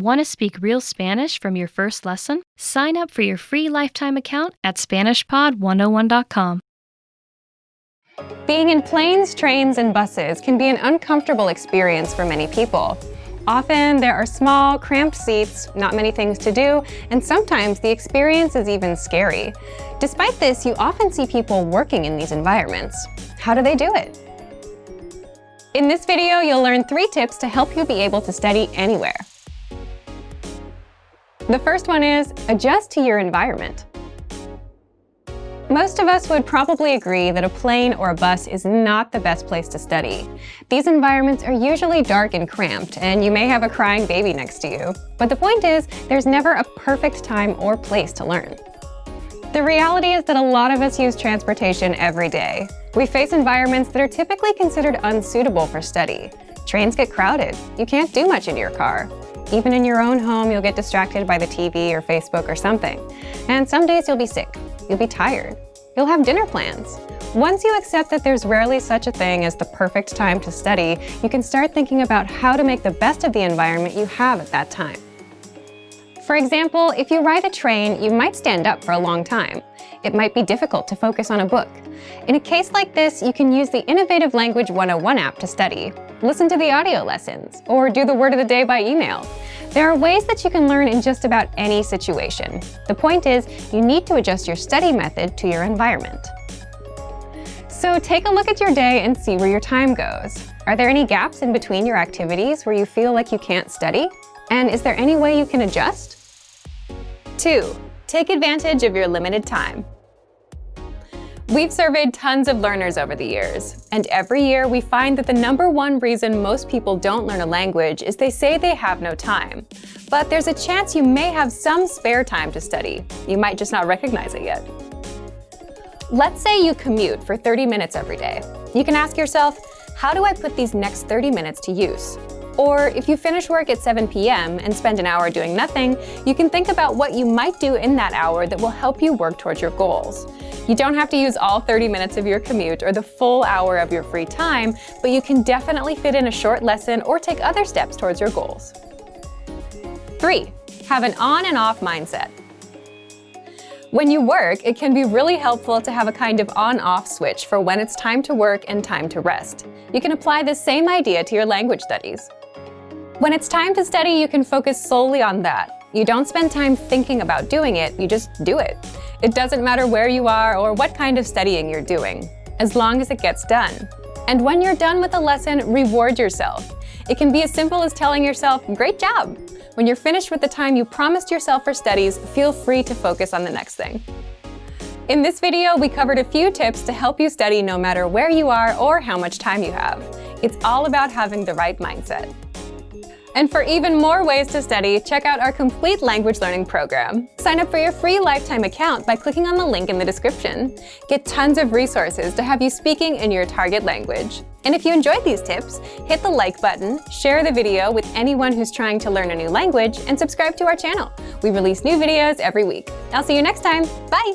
Want to speak real Spanish from your first lesson? Sign up for your free lifetime account at SpanishPod101.com. Being in planes, trains, and buses can be an uncomfortable experience for many people. Often there are small, cramped seats, not many things to do, and sometimes the experience is even scary. Despite this, you often see people working in these environments. How do they do it? In this video, you'll learn 3 tips to help you be able to study anywhere. The first one is adjust to your environment. Most of us would probably agree that a plane or a bus is not the best place to study. These environments are usually dark and cramped, and you may have a crying baby next to you. But the point is, there's never a perfect time or place to learn. The reality is that a lot of us use transportation every day. We face environments that are typically considered unsuitable for study. Trains get crowded. You can't do much in your car. Even in your own home, you'll get distracted by the TV or Facebook or something. And some days you'll be sick. You'll be tired. You'll have dinner plans. Once you accept that there's rarely such a thing as the perfect time to study, you can start thinking about how to make the best of the environment you have at that time. For example, if you ride a train, you might stand up for a long time. It might be difficult to focus on a book. In a case like this, you can use the Innovative Language 101 app to study, listen to the audio lessons, or do the word of the day by email. There are ways that you can learn in just about any situation. The point is, you need to adjust your study method to your environment. So take a look at your day and see where your time goes. Are there any gaps in between your activities where you feel like you can't study? And is there any way you can adjust? 2. Take advantage of your limited time. We've surveyed tons of learners over the years, and every year we find that the #1 reason most people don't learn a language is they say they have no time. But there's a chance you may have some spare time to study. You might just not recognize it yet. Let's say you commute for 30 minutes every day. You can ask yourself, how do I put these next 30 minutes to use? Or if you finish work at 7 p.m. and spend an hour doing nothing, you can think about what you might do in that hour that will help you work towards your goals. You don't have to use all 30 minutes of your commute or the full hour of your free time, but you can definitely fit in a short lesson or take other steps towards your goals. 3. Have an on and off mindset. When you work, it can be really helpful to have a kind of on-off switch for when it's time to work and time to rest. You can apply the same idea to your language studies. When it's time to study, you can focus solely on that. You don't spend time thinking about doing it, you just do it. It doesn't matter where you are or what kind of studying you're doing, as long as it gets done. And when you're done with a lesson, reward yourself. It can be as simple as telling yourself, "Great job." When you're finished with the time you promised yourself for studies, feel free to focus on the next thing. In this video, we covered a few tips to help you study no matter where you are or how much time you have. It's all about having the right mindset. And for even more ways to study, check out our complete language learning program. Sign up for your free lifetime account by clicking on the link in the description. Get tons of resources to have you speaking in your target language. And if you enjoyed these tips, hit the like button, share the video with anyone who's trying to learn a new language, and subscribe to our channel. We release new videos every week. I'll see you next time. Bye!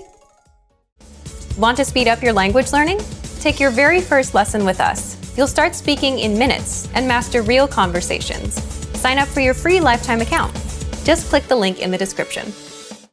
Want to speed up your language learning? Take your very first lesson with us. You'll start speaking in minutes and master real conversations. Sign up for your free lifetime account. Just click the link in the description.